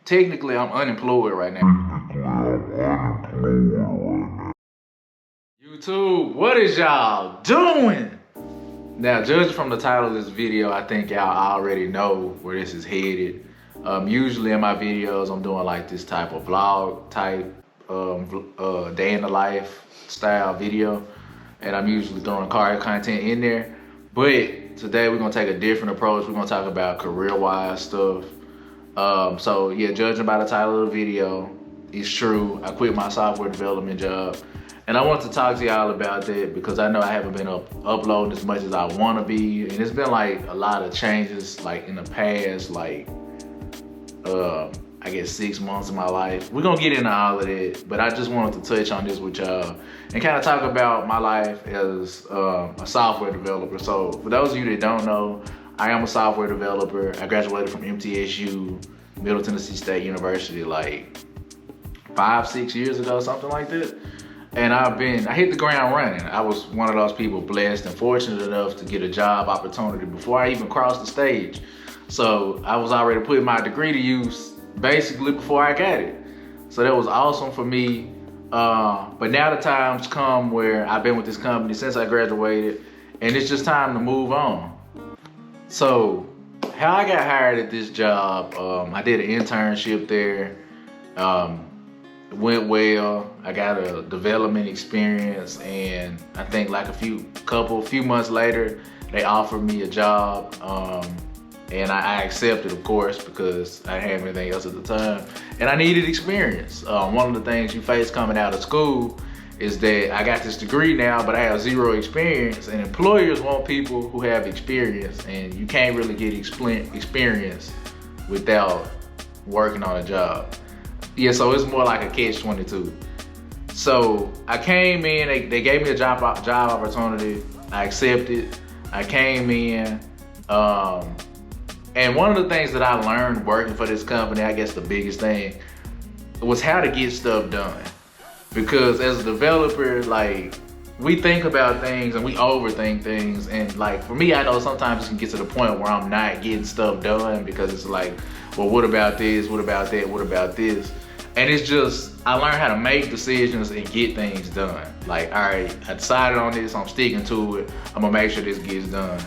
technically I'm unemployed right now. YouTube, what is y'all doing? Now, judging from the title of this video, I think y'all already know where this is headed. Usually in my videos, I'm doing like this type of vlog type, day in the life style video. And I'm usually throwing car content in there. But today we're gonna take a different approach. We're gonna talk about career-wise stuff. So yeah, judging by the title of the video, it's true. I quit my software development job. And I want to talk to y'all about that because I know I haven't been uploading as much as I want to be. And it's been like a lot of changes like in the past, like, I guess 6 months of my life. We're gonna get into all of that, but I just wanted to touch on this with y'all and kind of talk about my life as a software developer. So for those of you that don't know, I am a software developer. I graduated from MTSU, Middle Tennessee State University, like 5-6 years ago, something like that. And I hit the ground running. I was one of those people blessed and fortunate enough to get a job opportunity before I even crossed the stage. So I was already putting my degree to use basically before I got it. So that was awesome for me. But now the time's come where I've been with this company since I graduated and it's just time to move on. So how I got hired at this job, I did an internship there. It went well. I got a development experience, and I think like a few months later, they offered me a job, and I accepted, of course, because I didn't have anything else at the time, and I needed experience. One of the things you face coming out of school is that I got this degree now, but I have zero experience, and employers want people who have experience, and you can't really get experience without working on a job. Yeah, so it's more like a catch-22. So I came in, they gave me a job opportunity. I accepted. I came in, and one of the things that I learned working for this company, I guess the biggest thing, was how to get stuff done. Because as a developer, like, we think about things and we overthink things. And like, for me, I know sometimes it can get to the point where I'm not getting stuff done because it's like, well, what about this? What about that? What about this? And it's just, I learned how to make decisions and get things done. Like, all right, I decided on this, I'm sticking to it. I'm gonna make sure this gets done.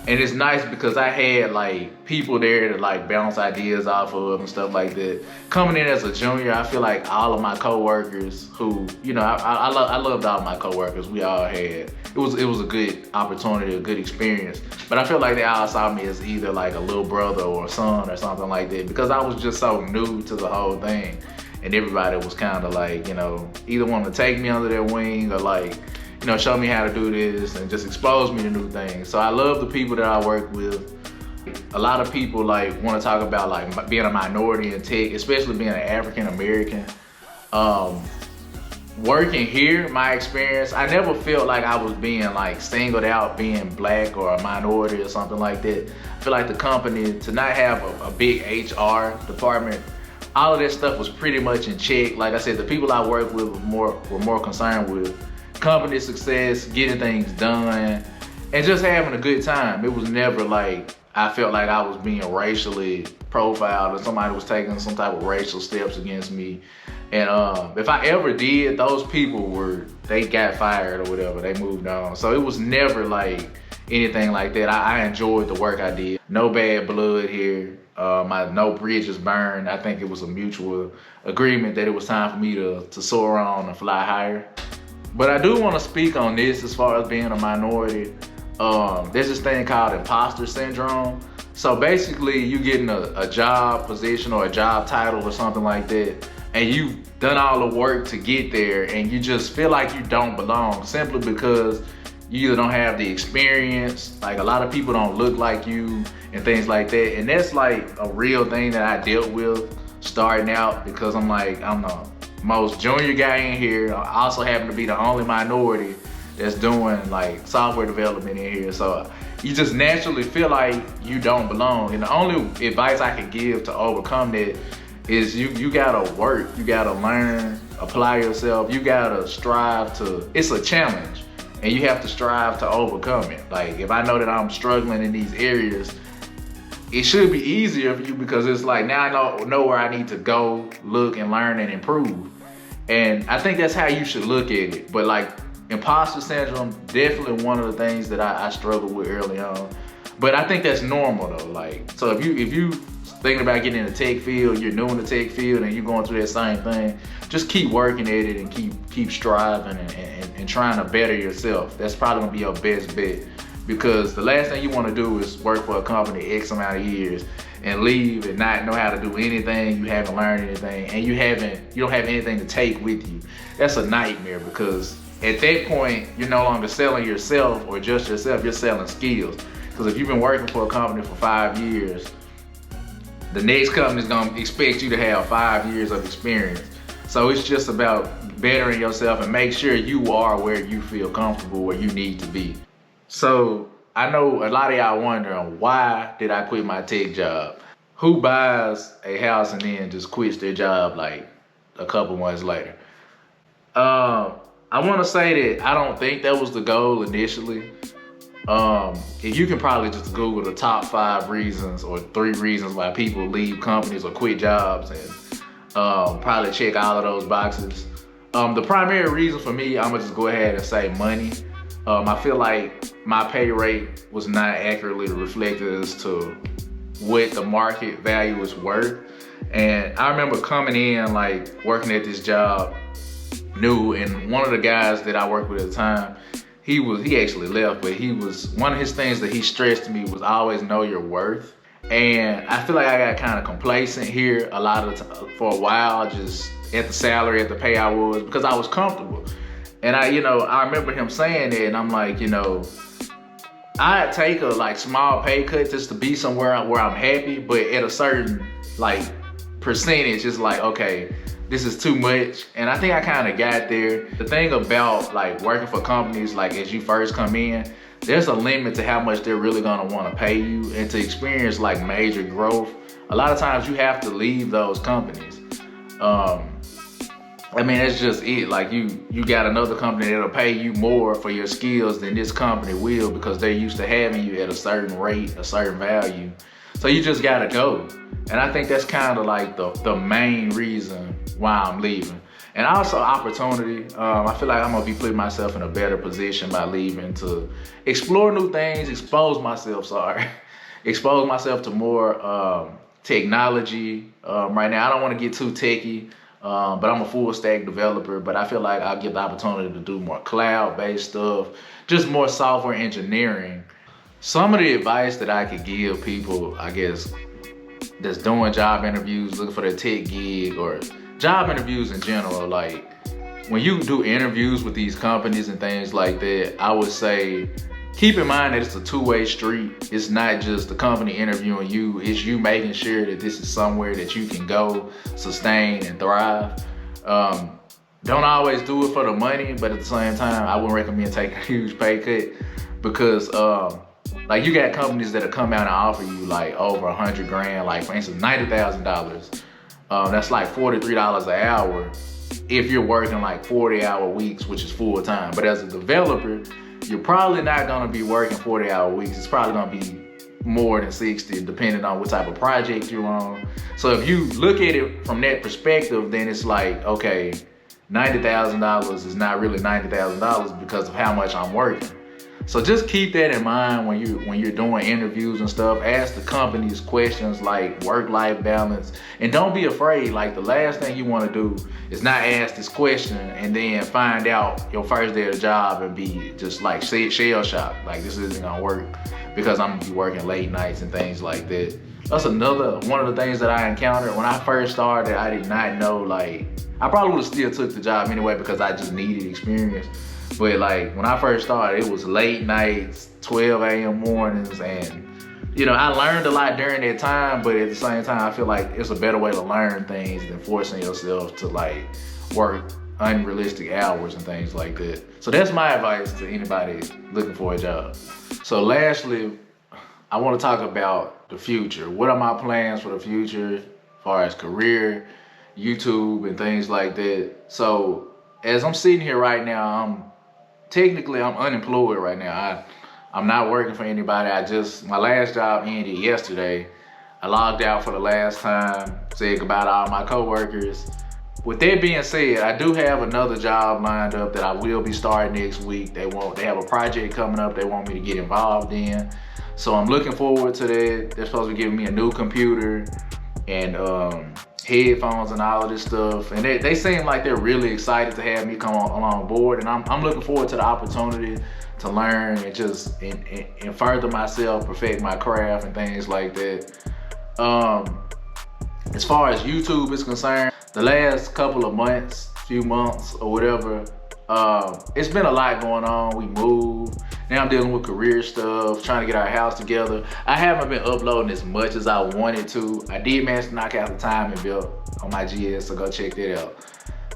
And it's nice because I had like people there to like bounce ideas off of and stuff like that. Coming in as a junior, I feel like all of my coworkers who, you know, I loved all of my coworkers. We all had, it was a good opportunity, a good experience. But I feel like they all saw me as either like a little brother or a son or something like that because I was just so new to the whole thing. And everybody was kind of like, you know, either wanting to take me under their wing or like, you know, show me how to do this and just expose me to new things. So I love the people that I work with. A lot of people like want to talk about like being a minority in tech, especially being an African American. Working here, my experience, I never felt like I was being like singled out being black or a minority or something like that. I feel like the company, to not have a big HR department, all of that stuff was pretty much in check. Like I said, the people I worked with were more concerned with company success, getting things done, and just having a good time. It was never like I felt like I was being racially profiled or somebody was taking some type of racial steps against me. And if I ever did, those people they got fired or whatever, they moved on. So it was never like anything like that. I enjoyed the work I did. No bad blood here. No bridges burned. I think it was a mutual agreement that it was time for me to soar on and fly higher. But I do want to speak on this as far as being a minority. There's this thing called imposter syndrome. So basically you getting a job position or a job title or something like that, and you've done all the work to get there and you just feel like you don't belong simply because you either don't have the experience, like a lot of people don't look like you and things like that. And that's like a real thing that I dealt with starting out because I'm like, I'm the most junior guy in here. I also happen to be the only minority that's doing like software development in here. So you just naturally feel like you don't belong. And the only advice I can give to overcome that is you gotta work, you gotta learn, apply yourself, you gotta strive to, it's a challenge. And you have to strive to overcome it. Like if I know that I'm struggling in these areas, it should be easier for you because it's like now I know where I need to go, look and learn and improve. And I think that's how you should look at it. But like imposter syndrome, definitely one of the things that I struggled with early on. But I think that's normal though. Like, so if you thinking about getting in the tech field, you're new in the tech field and you're going through that same thing, just keep working at it and keep striving and trying to better yourself. That's probably gonna be your best bet. Because the last thing you want to do is work for a company X amount of years and leave and not know how to do anything, you haven't learned anything, and you don't have anything to take with you. That's a nightmare because at that point, you're no longer selling yourself or just yourself, you're selling skills. Because if you've been working for a company for 5 years, the next company is gonna expect you to have 5 years of experience. So it's just about bettering yourself and make sure you are where you feel comfortable, where you need to be. So I know a lot of y'all wondering, why did I quit my tech job? Who buys a house and then just quits their job like a couple months later? I want to say that I don't think that was the goal initially. If you can probably just Google the top 5 reasons or 3 reasons why people leave companies or quit jobs and probably check all of those boxes. The primary reason for me, I'm gonna just go ahead and say money. I feel like my pay rate was not accurately reflected as to what the market value is worth. And I remember coming in, like working at this job new, and one of the guys that I worked with at the time, he actually left, but one of his things that he stressed to me was always know your worth. And I feel like I got kind of complacent here a lot of for a while, just at the salary, at the pay I was, because I was comfortable. And I remember him saying that, and I'm like, I'd take a like small pay cut just to be somewhere where I'm happy, but at a certain like percentage, it's like, okay, this is too much. And I think I kind of got there. The thing about like working for companies, like as you first come in, there's a limit to how much they're really gonna wanna pay you, and to experience like major growth, a lot of times you have to leave those companies. I mean, it's just it. Like you got another company that'll pay you more for your skills than this company will, because they're used to having you at a certain rate, a certain value. So you just gotta go. And I think that's kind of like the main reason why I'm leaving. And also opportunity. I feel like I'm gonna be putting myself in a better position by leaving to explore new things, expose myself to more technology. Right now, I don't wanna get too techie. But I'm a full stack developer, but I feel like I'll get the opportunity to do more cloud-based stuff, just more software engineering. Some of the advice that I could give people, I guess, that's doing job interviews, looking for their tech gig, or job interviews in general, like when you do interviews with these companies and things like that, I would say, keep in mind that it's a two-way street. It's not just the company interviewing you, it's you making sure that this is somewhere that you can go, sustain, and thrive. Don't always do it for the money, but at the same time, I wouldn't recommend taking a huge pay cut, because like you got companies that'll come out and offer you like over 100 grand, like for instance, $90,000. That's like $43 an hour if you're working like 40-hour weeks, which is full time. But as a developer, you're probably not gonna be working 40-hour weeks. It's probably gonna be more than 60, depending on what type of project you're on. So if you look at it from that perspective, then it's like, okay, $90,000 is not really $90,000 because of how much I'm working. So just keep that in mind when you're doing interviews and stuff. Ask the companies questions like work-life balance, and don't be afraid. Like the last thing you want to do is not ask this question and then find out your first day of the job and be just like shell shocked, like this isn't gonna work because I'm gonna be working late nights and things like that. That's another one of the things that I encountered when I first started. I did not know, like I probably would have still took the job anyway because I just needed experience. But like when I first started, it was late nights, 12 a.m. mornings, and I learned a lot during that time, but at the same time, I feel like it's a better way to learn things than forcing yourself to like work unrealistic hours and things like that. So that's my advice to anybody looking for a job. So lastly, I want to talk about the future. What are my plans for the future as far as career, YouTube, and things like that? So as I'm sitting here right now, I'm unemployed right now. I'm not working for anybody. My last job ended yesterday, I logged out for the last time, said goodbye to all my coworkers. With that being said, I do have another job lined up that I will be starting next week. They have a project coming up they want me to get involved in. So I'm looking forward to that. They're supposed to be giving me a new computer and headphones and all of this stuff. And they seem like they're really excited to have me come on board. And I'm looking forward to the opportunity to learn and just and further myself, perfect my craft and things like that. As far as YouTube is concerned, the last couple of months, few months or whatever, it's been a lot going on. We moved. Now I'm dealing with career stuff, trying to get our house together. I haven't been uploading as much as I wanted to. I did manage to knock out the timing belt on my GS, so go check that out.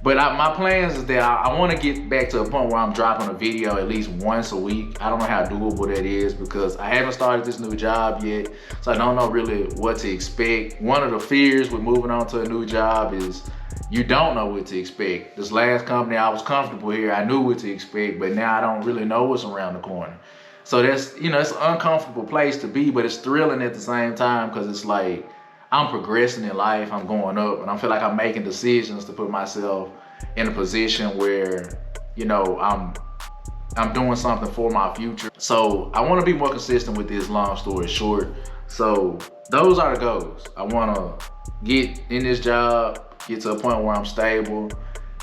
But my plans is that I want to get back to a point where I'm dropping a video at least once a week. I don't know how doable that is because I haven't started this new job yet, so I don't know really what to expect. One of the fears with moving on to a new job is you don't know what to expect. This last company, I was comfortable here. I knew what to expect, but now I don't really know what's around the corner. So that's, you know, it's an uncomfortable place to be, but it's thrilling at the same time because it's like, I'm progressing in life, I'm going up, and I feel like I'm making decisions to put myself in a position where, you know, I'm doing something for my future. So I want to be more consistent with this, long story short. So those are the goals. I want to get in this job, get to a point where I'm stable,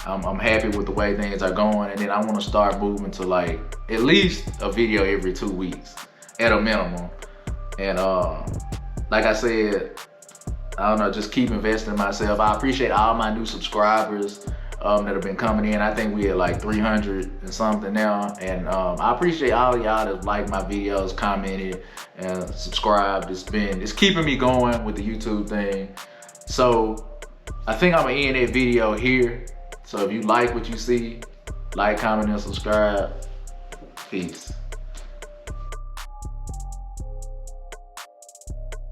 I'm happy with the way things are going, and then I want to start moving to like at least a video every 2 weeks at a minimum. And like I said, I don't know, just keep investing in myself. I appreciate all my new subscribers that have been coming in. I think we at like 300 and something now. And I appreciate all of y'all that like my videos, commented, and subscribed. It's keeping me going with the YouTube thing. So I think I'm gonna end that video here. So if you like what you see, like, comment, and subscribe. Peace.